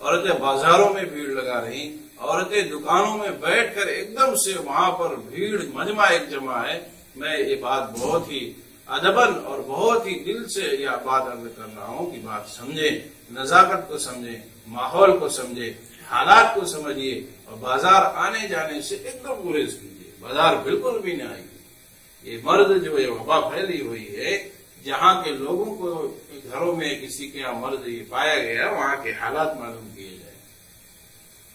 عورتیں بازاروں میں بھیڑ لگا رہی، عورتیں دکانوں میں بیٹھ کر ایک دم سے وہاں پر بھیڑ مجمع ایک جمع ہے۔ میں یہ بات بہت ہی ادباً اور بہت ہی دل سے یہ بات عرض کر رہا ہوں کہ بات سمجھیں، نزاکت کو سمجھیں، ماحول کو سمجھیں، حالات کو سمجھیے، اور بازار آنے جانے سے ایک دم گریز کیجیے۔ بازار بالکل بھی نہ آئیے۔ یہ مرض جو یہ وبا پھیلی ہوئی ہے، جہاں کے لوگوں کو گھروں میں کسی کے یہاں مرض یہ پایا گیا، وہاں کے حالات معلوم کیے جائیں۔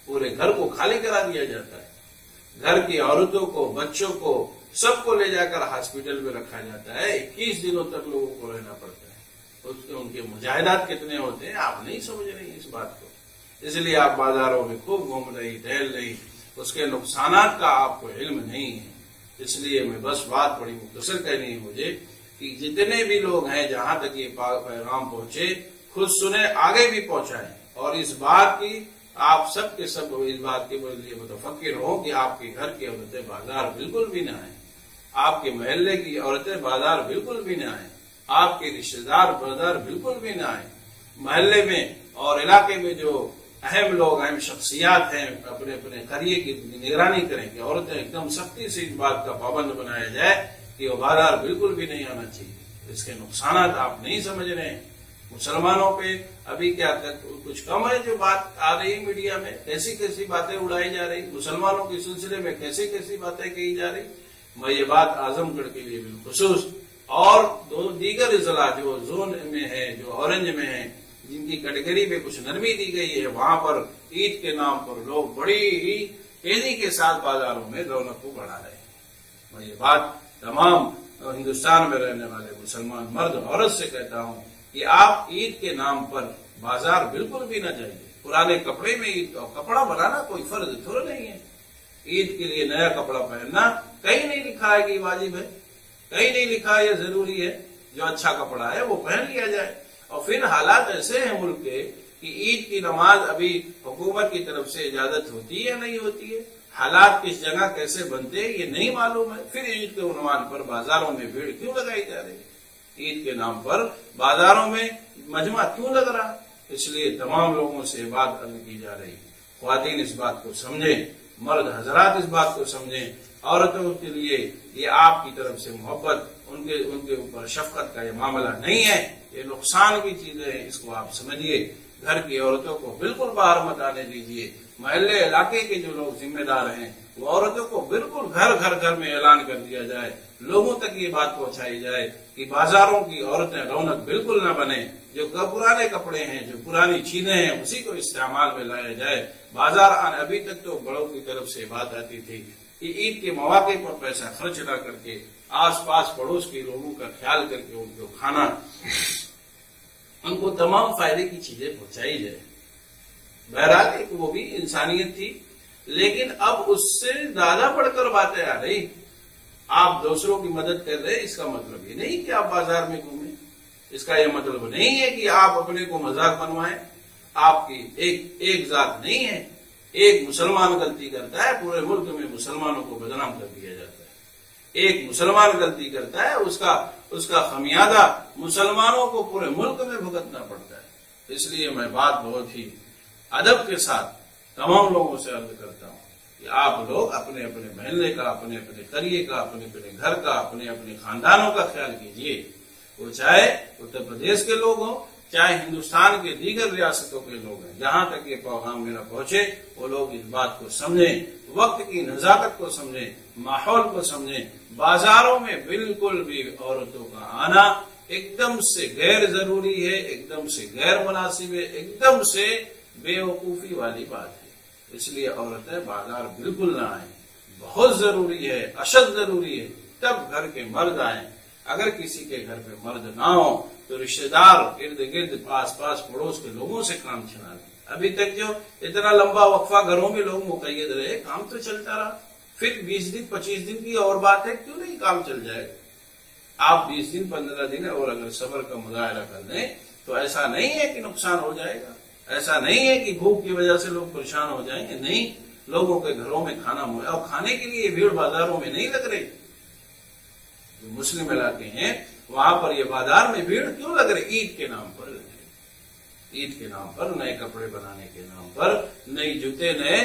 پورے گھر کو خالی کرا دیا جاتا ہے، گھر کی عورتوں کو، بچوں کو، سب کو لے جا کر ہاسپٹل میں رکھا جاتا ہے۔ 21 دنوں تک لوگوں کو رہنا پڑتا ہے۔ ان کے مجاہدات کتنے ہوتے ہیں آپ نہیں سمجھ رہی اس بات کو، اس لیے آپ بازاروں میں خوب گھوم رہی، ٹہل رہی، اس کے نقصانات کا آپ کو علم نہیں ہے۔ اس لیے میں بس بات بڑی مختصر کہنی ہے مجھے کہ جتنے بھی لوگ ہیں جہاں تک یہ پیغام پہنچے، خود سنیں، آگے بھی پہنچائیں، اور اس بات کی آپ سب کے سب اس بات کے لیے متفکر ہوں کہ آپ کے گھر کی عورتیں بازار بالکل بھی نہ آئیں، آپ کے محلے کی عورتیں بازار بالکل بھی نہ آئیں، آپ کے رشتے دار بازار بالکل بھی نہ آئیں۔ محلے میں اور علاقے میں جو اہم لوگ، اہم شخصیات ہیں، اپنے اپنے قریے کی نگرانی کریں کہ عورتیں ایک دم سختی سے اس بات کا پابند بنایا جائے کہ وہ بازار بالکل بھی نہیں آنا چاہیے۔ اس کے نقصانات آپ نہیں سمجھ رہے ہیں۔ مسلمانوں پہ ابھی کیا کچھ کم ہے جو بات آ رہی ہے میڈیا میں، کیسی کیسی باتیں اڑائی جا رہی، مسلمانوں کے سلسلے میں کیسی کیسی باتیں کہی جا رہی۔ میں یہ بات اعظم گڑھ کے لیے بالخصوص اور دیگر اضلاع جو زون میں ہے، جو اورنج میں ہے، جن کی کیٹیگری میں کچھ نرمی دی گئی ہے، وہاں پر عید کے نام پر لوگ بڑی ہی تیزی کے ساتھ بازاروں میں رونق کو بڑھا رہے ہیں۔ میں یہ بات تمام ہندوستان میں رہنے والے مسلمان مرد عورت سے کہتا ہوں کہ آپ عید کے نام پر بازار بالکل بھی نہ جائیے۔ پرانے کپڑے میں عید کا کپڑا بنانا کوئی فرض تھوڑا نہیں ہے۔ عید کے لیے نیا کپڑا پہننا کہیں نہیں لکھا ہے کہ واجب ہے، کہیں نہیں لکھا ہے یہ ضروری ہے۔ جو اچھا کپڑا ہے وہ پہن لیا جائے۔ اور پھر حالات ایسے ہیں ملک کے کہ عید کی نماز ابھی حکومت کی طرف سے اجازت ہوتی ہے یا نہیں ہوتی ہے، حالات کس جگہ کیسے بنتے ہیں یہ نہیں معلوم ہے۔ پھر عید کے عنوان پر بازاروں میں بھیڑ کیوں لگائی جا رہی ہے؟ عید کے نام پر بازاروں میں مجمع کیوں لگ رہا؟ اس لیے تمام لوگوں سے بات عرض کی جا رہی، خواتین اس بات کو سمجھیں، مرد حضرات اس بات کو سمجھیں، عورتوں کے لیے یہ آپ کی طرف سے محبت، ان کے اوپر شفقت کا یہ معاملہ نہیں ہے، یہ نقصان کی چیزیں ہیں، اس کو آپ سمجھیے۔ گھر کی عورتوں کو بالکل باہر مت آنے دیجیے۔ محلے علاقے کے جو لوگ ذمہ دار ہیں وہ عورتوں کو بالکل گھر میں اعلان کر دیا جائے، لوگوں تک یہ بات پہنچائی جائے کہ بازاروں کی عورتیں رونق بالکل نہ بنے، جو پرانے کپڑے ہیں، جو پرانی چیزیں ہیں، اسی کو استعمال میں لایا جائے۔ بازار آنے ابھی تک تو بڑوں کی طرف سے بات آتی تھی کہ عید کے مواقع پر پیسہ خرچ نہ کر کے آس پاس پڑوس کے لوگوں کا خیال کر کے ان کو کھانا، ان کو تمام فائدے کی چیزیں پہنچائی جائے۔ بہرحال ایک وہ بھی انسانیت تھی، لیکن اب اس سے زیادہ بڑھ کر باتیں آ رہی۔ آپ دوسروں کی مدد کر رہے، اس کا مطلب یہ نہیں کہ آپ بازار میں گھومیں، اس کا یہ مطلب نہیں ہے کہ آپ اپنے کو مذاق بنوائیں۔ آپ کی ایک ذات نہیں ہے، ایک مسلمان غلطی کرتا ہے پورے ملک میں مسلمانوں کو بدنام کر دیا جاتا ہے۔ ایک مسلمان غلطی کرتا ہے، اس کا خمیازہ مسلمانوں کو پورے ملک میں بھگتنا پڑتا ہے۔ اس لیے میں بات بہت ہی ادب کے ساتھ تمام لوگوں سے عرض کرتا ہوں کہ آپ لوگ اپنے اپنے محلے کا، اپنے اپنے قریے کا، اپنے اپنے گھر کا، اپنے اپنے خاندانوں کا خیال کیجیے۔ وہ چاہے اتر پردیش کے لوگ ہوں، چاہے ہندوستان کے دیگر ریاستوں کے لوگ ہیں، جہاں تک یہ پیغام میرا پہنچے وہ لوگ اس بات کو سمجھیں، وقت کی نزاکت کو سمجھیں، ماحول کو سمجھیں۔ بازاروں میں بالکل بھی عورتوں کا آنا ایک دم سے غیر ضروری ہے، ایک دم سے غیر مناسب ہے، ایک دم سے بے وقوفی والی بات ہے۔ اس لیے عورتیں بازار بالکل نہ آئیں، بہت ضروری ہے، اشد ضروری ہے تب گھر کے مرد آئیں۔ اگر کسی کے گھر پہ مرد نہ ہو تو رشتے دار ارد گرد پاس پڑوس کے لوگوں سے کام چلا لیں۔ ابھی تک جو اتنا لمبا وقفہ گھروں میں لوگ مقید رہے، کام تو چلتا رہا، پھر 20 دن 25 دن کی اور بات ہے، کیوں نہیں کام چل جائے؟ آپ 20 دن 15 دن اور اگر صبر کا مظاہرہ کر دیں تو ایسا نہیں ہے کہ نقصان ہو جائے گا، ایسا نہیں ہے کہ بھوک کی وجہ سے لوگ پریشان ہو جائیں گے، نہیں، لوگوں کے گھروں میں کھانا اور کھانے کے لیے بھیڑ بازاروں میں نہیں لگ رہی۔ جو مسلم علاقے ہیں وہاں پر یہ بازار میں بھیڑ کیوں لگ رہی؟ عید کے نام پر عید کے نام پر، نئے کپڑے بنانے کے نام پر، نئی جوتے، نئے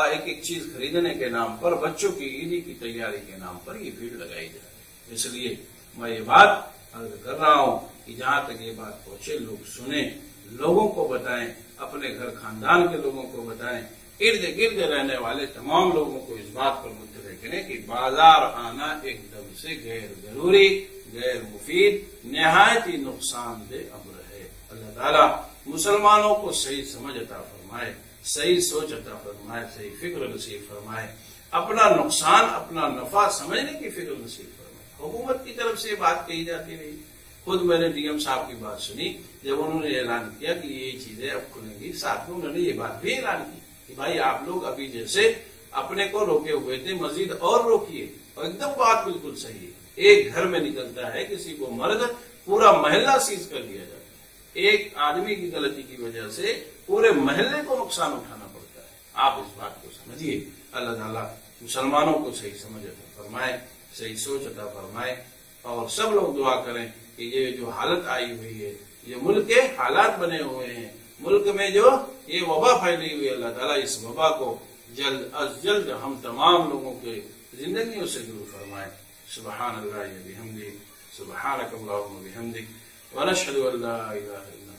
ایک ایک چیز خریدنے کے نام پر، بچوں کی عیدی کی تیاری کے نام پر یہ بھیڑ لگائی جائے۔ اس لیے میں یہ بات عرض کر رہا ہوں کہ جہاں تک یہ بات پہنچے لوگ سنیں، لوگوں کو بتائیں، اپنے گھر خاندان کے لوگوں کو بتائیں، ارد گرد رہنے والے تمام لوگوں کو اس بات پر مطلع کریں کہ بازار آنا ایک دم سے غیر ضروری، غیر مفید، نہایت ہی نقصان دہ امر ہے۔ اللہ تعالیٰ مسلمانوں کو صحیح سمجھ عطا فرمائے، صحیح سوچ عطا فرمائے، صحیح فکر نصیب فرمائے، اپنا نقصان اپنا نفع سمجھنے کی فکر نصیب فرمائے۔ حکومت کی طرف سے بات کہی جاتی رہی، خود میں نے ڈی ایم صاحب کی بات سنی جب انہوں نے اعلان کیا کہ یہ چیزیں اب کھلیں گی، ساتھ میں انہوں نے یہ بات بھی اعلان کی کہ بھائی آپ لوگ ابھی جیسے اپنے کو روکے ہوئے تھے مزید اور روکیے، اور ایک دم بات بالکل صحیح ہے۔ ایک گھر میں نکلتا ہے کسی کو مرد، پورا محلہ سیز کر دیا جاتا ہے، ایک آدمی کی غلطی کی وجہ سے پورے محلے کو نقصان اٹھانا پڑتا ہے۔ آپ اس بات کو سمجھیے۔ اللہ تعالیٰ مسلمانوں کو صحیح سمجھ عطا فرمائے، صحیح سوچ عطا فرمائے، اور سب لوگ دعا کریں کہ یہ جو حالت آئی ہوئی ہے، یہ ملک کے حالات بنے ہوئے ہیں، ملک میں جو یہ وبا پھیلی ہوئی ہے، اللہ تعالیٰ اس وبا کو جلد از جلد ہم تمام لوگوں کے زندگیوں سے دور فرمائے۔ سبحان اللہ و بحمدہ، سبحانک اللہم و بحمدک، ونشہد ان لا الہ الا